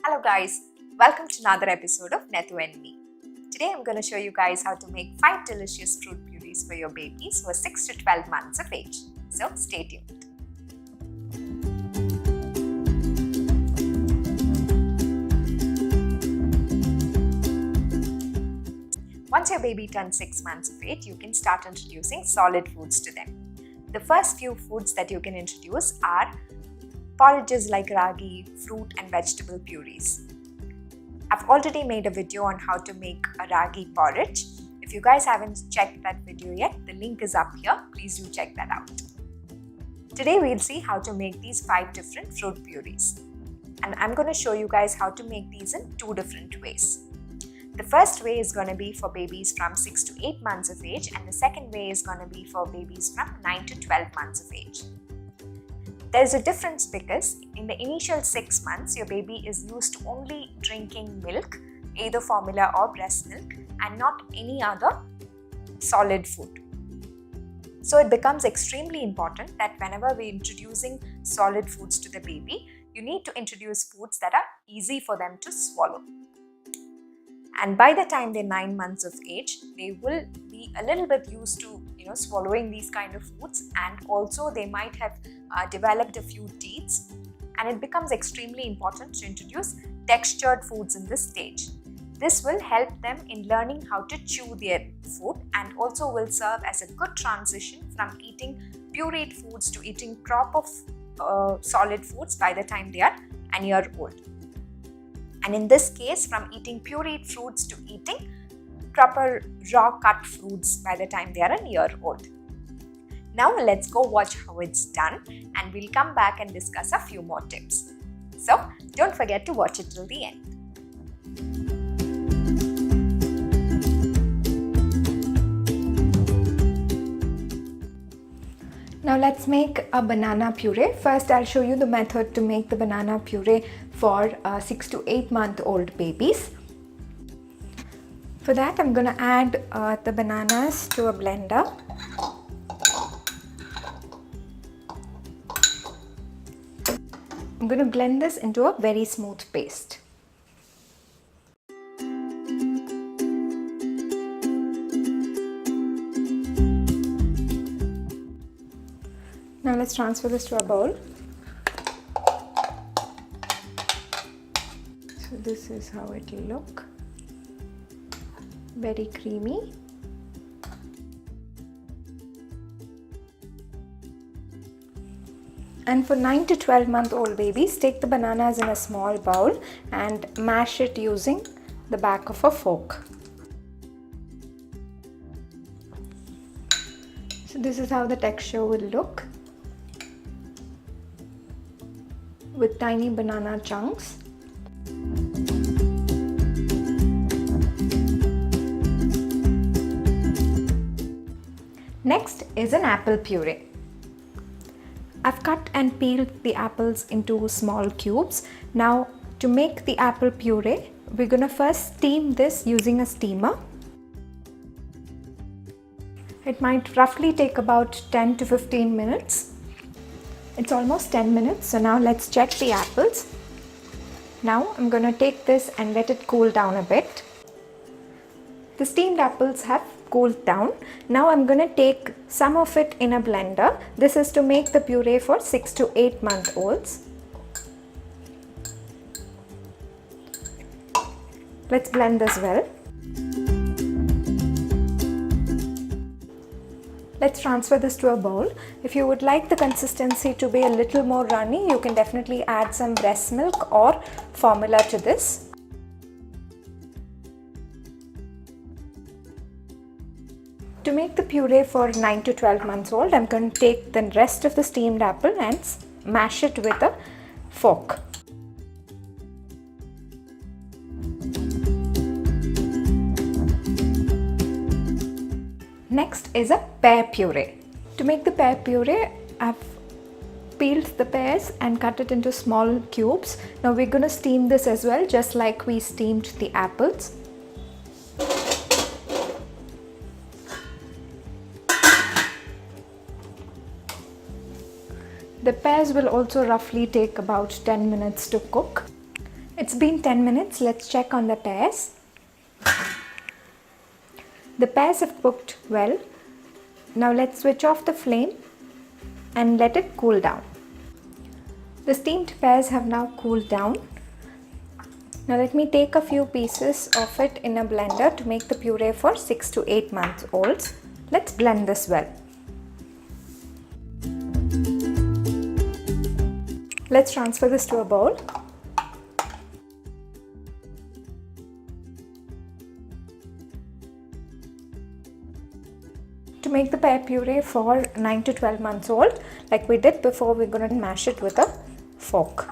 Hello guys, welcome to another episode of Nethu and Me. Today I'm going to show you guys how to make 5 delicious fruit purees for your babies who are 6 to 12 months of age. So stay tuned. Once your baby turns 6 months of age, you can start introducing solid foods to them. The first few foods that you can introduce are porridges like ragi, fruit and vegetable purees. I've already made a video on how to make a ragi porridge. If you guys haven't checked that video yet, the link is up here. Please do check that out. Today we'll see how to make these 5 different fruit purees. And I'm going to show you guys how to make these in 2 different ways. The first way is going to be for babies from 6 to 8 months of age, and the second way is going to be for babies from 9 to 12 months of age. There's a difference because in the initial 6 months, your baby is used to only drinking milk, either formula or breast milk, and not any other solid food. So it becomes extremely important that whenever we're introducing solid foods to the baby, you need to introduce foods that are easy for them to swallow. And by the time they're 9 months of age, they will be a little bit used to swallowing these kind of foods, and also they might have developed a few teeth, and it becomes extremely important to introduce textured foods in this stage. This will help them in learning how to chew their food and also will serve as a good transition from eating pureed foods to eating proper solid foods by the time they are an year old. And in this case, from eating pureed fruits to eating proper raw cut fruits by the time they are a year old. Now let's go watch how it's done, and we'll come back and discuss a few more tips. So don't forget to watch it till the end. Now let's make a banana puree. First I'll show you the method to make the banana puree for 6 to 8 month old babies. For that I'm going to add the bananas to a blender. I'm going to blend this into a very smooth paste. Now let's transfer this to a bowl. So this is how it will look. Very creamy. And for 9 to 12 month old babies, take the bananas in a small bowl and mash it using the back of a fork. So this is how the texture will look, with tiny banana chunks. Next is an apple puree. I've cut and peeled the apples into small cubes. Now to make the apple puree, we're going to first steam this using a steamer. It might roughly take about 10 to 15 minutes. It's almost 10 minutes, so now let's check the apples. Now I'm going to take this and let it cool down a bit. The steamed apples have cooled down. Now I'm going to take some of it in a blender. This is to make the puree for 6 to 8 month olds. Let's blend this well. Let's transfer this to a bowl. If you would like the consistency to be a little more runny, you can definitely add some breast milk or formula to this. To make the puree for 9 to 12 months old, I'm going to take the rest of the steamed apple and mash it with a fork. Next is a pear puree. To make the pear puree, I've peeled the pears and cut it into small cubes. Now we're going to steam this as well, just like we steamed the apples. The pears will also roughly take about 10 minutes to cook. It's It's been 10 minutes. Let's check on the pears. The pears have cooked well. Now let's switch off the flame and let it cool down. The steamed pears have now cooled down. Now let me take a few pieces of it in a blender to make the puree for 6 to 8 months olds. Let's blend this well. Let's transfer this to a bowl. To make the pear puree for 9 to 12 months old, like we did before, we're going to mash it with a fork.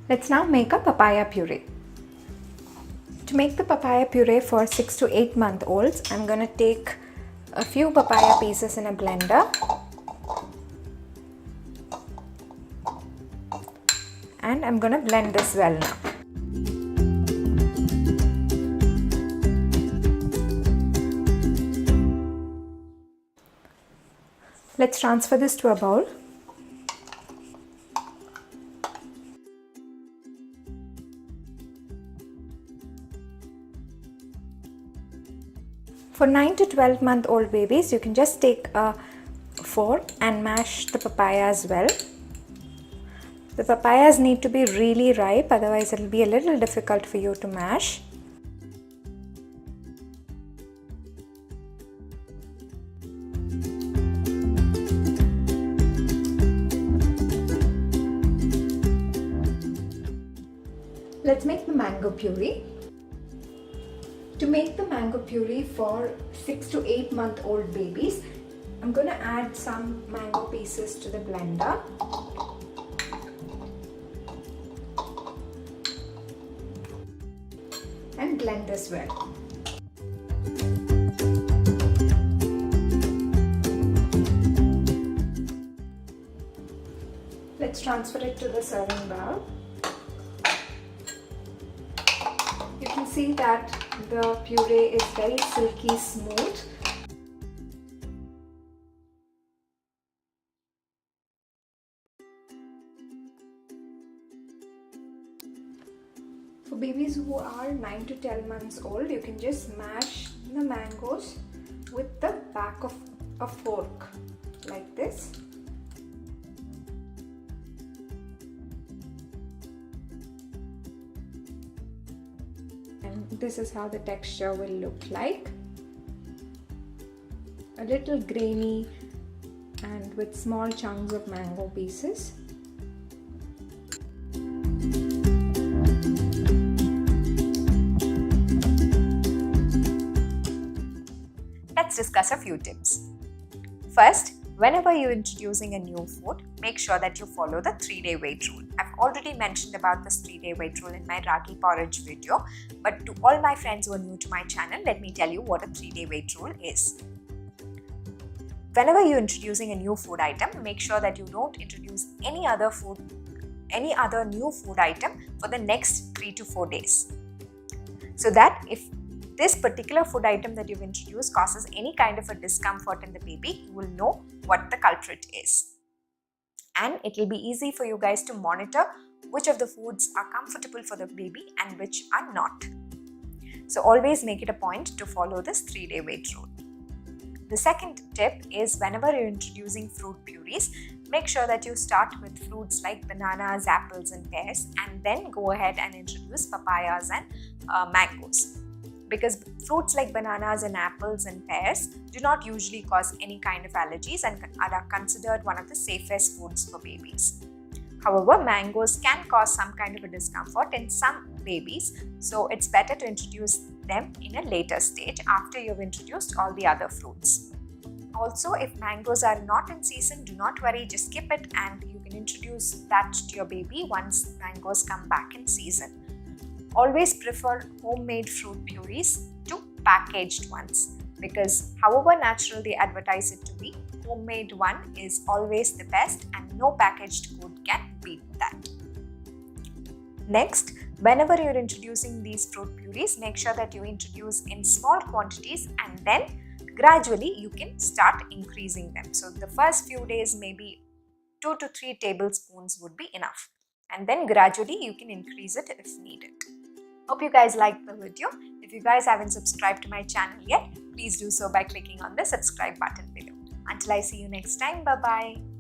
Let's now make a papaya puree. To make the papaya puree for 6 to 8 month olds, I'm going to take a few papaya pieces in a blender and I'm going to blend this well now. Let's transfer this to a bowl. For 9 to 12 month old babies, you can just take a fork and mash the papaya as well. The papayas need to be really ripe, otherwise it will be a little difficult for you to mash. Let's make the mango puree. To make the mango puree for 6 to 8 month old babies, I'm going to add some mango pieces to the blender. And blend this well. Let's transfer it to the serving bowl. You can see that the puree is very silky smooth. For babies who are 9 to 10 months old, you can just mash the mangoes with the back of a fork like this. And this is how the texture will look like. A little grainy and with small chunks of mango pieces. Let's discuss a few tips. First, whenever you're introducing a new food, make sure that you follow the 3-day wait rule. I've already mentioned about this 3-day wait rule in my ragi porridge video, but to all my friends who are new to my channel, let me tell you what a 3-day wait rule is. Whenever you're introducing a new food item, make sure that you don't introduce any other new food item for the next 3 to 4 days. So that if this particular food item that you've introduced causes any kind of a discomfort in the baby, you will know what the culprit is. And it will be easy for you guys to monitor which of the foods are comfortable for the baby and which are not. So always make it a point to follow this 3-day wait rule. The second tip is whenever you're introducing fruit purees, make sure that you start with fruits like bananas, apples and pears, and then go ahead and introduce papayas and mangoes. Because fruits like bananas and apples and pears do not usually cause any kind of allergies and are considered one of the safest foods for babies. However, mangoes can cause some kind of a discomfort in some babies, so it's better to introduce them in a later stage after you've introduced all the other fruits. Also, if mangoes are not in season, do not worry, just skip it and you can introduce that to your baby once mangoes come back in season. Always prefer homemade fruit purees to packaged ones because however natural they advertise it to be, homemade one is always the best and no packaged food can beat that. Next, Whenever you're introducing these fruit purees, make sure that you introduce in small quantities and then gradually you can start increasing them. So the first few days maybe 2 to 3 tablespoons would be enough, and then gradually you can increase it if needed. Hope you guys liked the video. If you guys haven't subscribed to my channel yet, please do so by clicking on the subscribe button below. Until I see you next time, bye bye.